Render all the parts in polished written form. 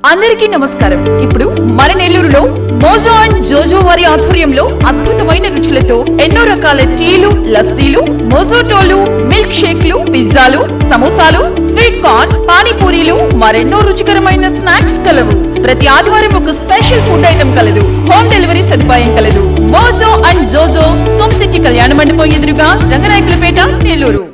అందరికీ నమస్కారం. ఇప్పుడు మన నెల్లూరులో మోజో అండ్ జోజో వారి ఆధ్వర్యంలో అద్భుతమైన రుచులతో ఎన్నో రకాల టీలు, లస్సీలు, మోజోటోలు, మిల్క్ షేక్లు, పిజ్జాలు, సమోసాలు, స్వీట్ కార్న్, పానీపూరీలు, మరెన్నో రుచికరమైన స్నాక్స్ కలవు. ప్రతి ఆదివారం ఒక స్పెషల్ ఫుడ్ ఐటమ్ కలదు. హోమ్ డెలివరీ సదుపాయం కలదు. మోజో అండ్ జోజో సోమ్ సిటీ కళ్యాణ మండపం ఎదురుగా, రంగనాయకులపేట, నెల్లూరు.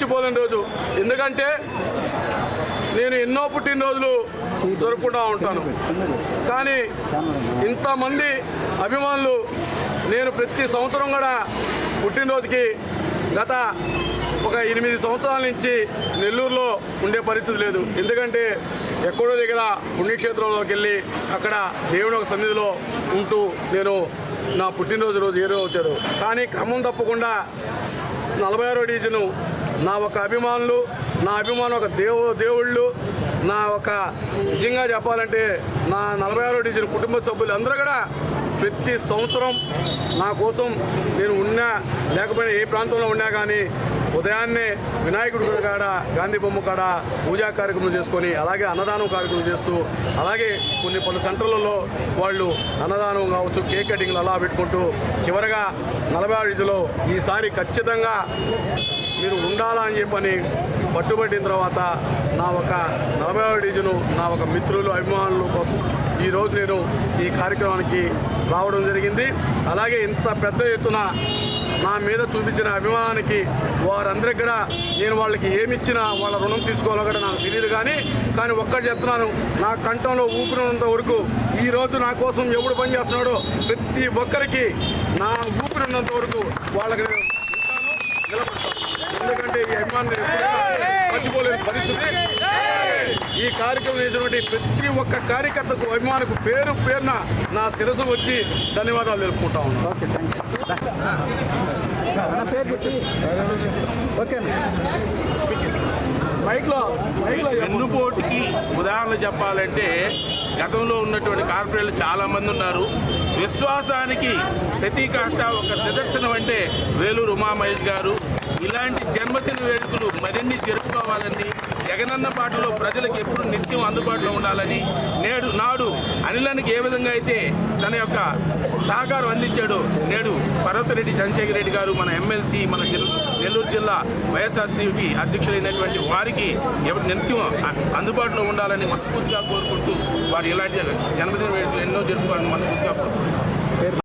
మర్చిపోలేని రోజు. ఎందుకంటే నేను ఎన్నో పుట్టినరోజులు జరుపుకుంటూ ఉంటాను, కానీ ఇంతమంది అభిమానులు నేను ప్రతి సంవత్సరం కూడా పుట్టినరోజుకి గత ఒక 8 సంవత్సరాల నుంచి నెల్లూరులో ఉండే పరిస్థితి లేదు. ఎందుకంటే ఎక్కడో దగ్గర పుణ్యక్షేత్రంలోకి వెళ్ళి అక్కడ దేవుని ఒక సన్నిధిలో ఉంటూ నేను నా పుట్టినరోజు ఏ రోజు వచ్చాడు. కానీ క్రమం తప్పకుండా 46వ డివిజను నా ఒక అభిమానులు, నా అభిమానం ఒక దేవుళ్ళు, నా ఒక నిజంగా చెప్పాలంటే నా 46వ డివిజన్ కుటుంబ సభ్యులు అందరూ కూడా ప్రతి సంవత్సరం నా కోసం నేను ఉన్నా లేకపోయినా ఏ ప్రాంతంలో ఉన్నా కానీ ఉదయాన్నే వినాయకుడి గుడి కాడ, గాంధీ బొమ్మ కాడ పూజా కార్యక్రమం చేసుకొని అలాగే అన్నదానం కార్యక్రమం చేస్తూ అలాగే పలు సెంటర్లలో వాళ్ళు అన్నదానం కావచ్చు, కేక్ కటింగ్లు అలా పెట్టుకుంటూ చివరగా 46వ డివిజన్లో ఈసారి ఖచ్చితంగా మీరు ఉండాలా అని చెప్పని పట్టుబట్టిన తర్వాత నా ఒక 40వ డివిజను నా ఒక మిత్రులు అభిమానుల కోసం ఈరోజు నేను ఈ కార్యక్రమానికి రావడం జరిగింది. అలాగే ఇంత పెద్ద ఎత్తున నా మీద చూపించిన అభిమానానికి వారందరికీ కూడా నేను వాళ్ళకి ఏమిచ్చినా వాళ్ళ రుణం తీసుకోవాలో కూడా నాకు తెలియదు. కానీ ఒక్కటి చెప్తున్నాను, నా కంఠంలో ఊపిరినంత వరకు ఈరోజు నా కోసం ఎవడు పని చేస్తున్నాడో ప్రతి ఒక్కరికి నా ఊపిరినంత వరకు వాళ్ళకి నేను నిలబడతాను. ఎందుకంటే ఈ అభిమానులు మర్చిపోలేని పరిస్థితి. ఈ కార్యక్రమం చేసినటువంటి ప్రతి ఒక్క కార్యకర్తకు అభిమానులకు పేరు పేరున నా శిరస్సు వచ్చి ధన్యవాదాలు తెలుపుకుంటా ఉన్నాను. వెన్నుపోటుకి ఉదాహరణ చెప్పాలంటే గతంలో ఉన్నటువంటి కార్పొరేట్లు చాలామంది ఉన్నారు. విశ్వాసానికి ప్రతీకాష్ట ఒక నిదర్శనం అంటే వేలూరు ఉమామహేష్ గారు. ఇలాంటి జన్మదిన వేడుకలు మరిన్ని జరుపుకోవాలని, జగనన్న పాటలో ప్రజలకు ఎప్పుడు నిత్యం అందుబాటులో ఉండాలని, నాడు అనిలానికి ఏ విధంగా అయితే తన యొక్క సహకారం అందించాడో నేడు పర్వతరెడ్డి చంద్రశేఖర్ రెడ్డి గారు మన ఎమ్మెల్సీ, మన నెల్లూరు జిల్లా వైఎస్ఆర్సీపీ అధ్యక్షులైనటువంటి వారికి నిత్యం అందుబాటులో ఉండాలని మనస్ఫూర్తిగా కోరుకుంటూ వారు ఇలాంటి జన్మదిన వేడుకలు ఎన్నో జరుపుకోవాలని మనస్ఫూర్తిగా కోరుకుంటున్నారు.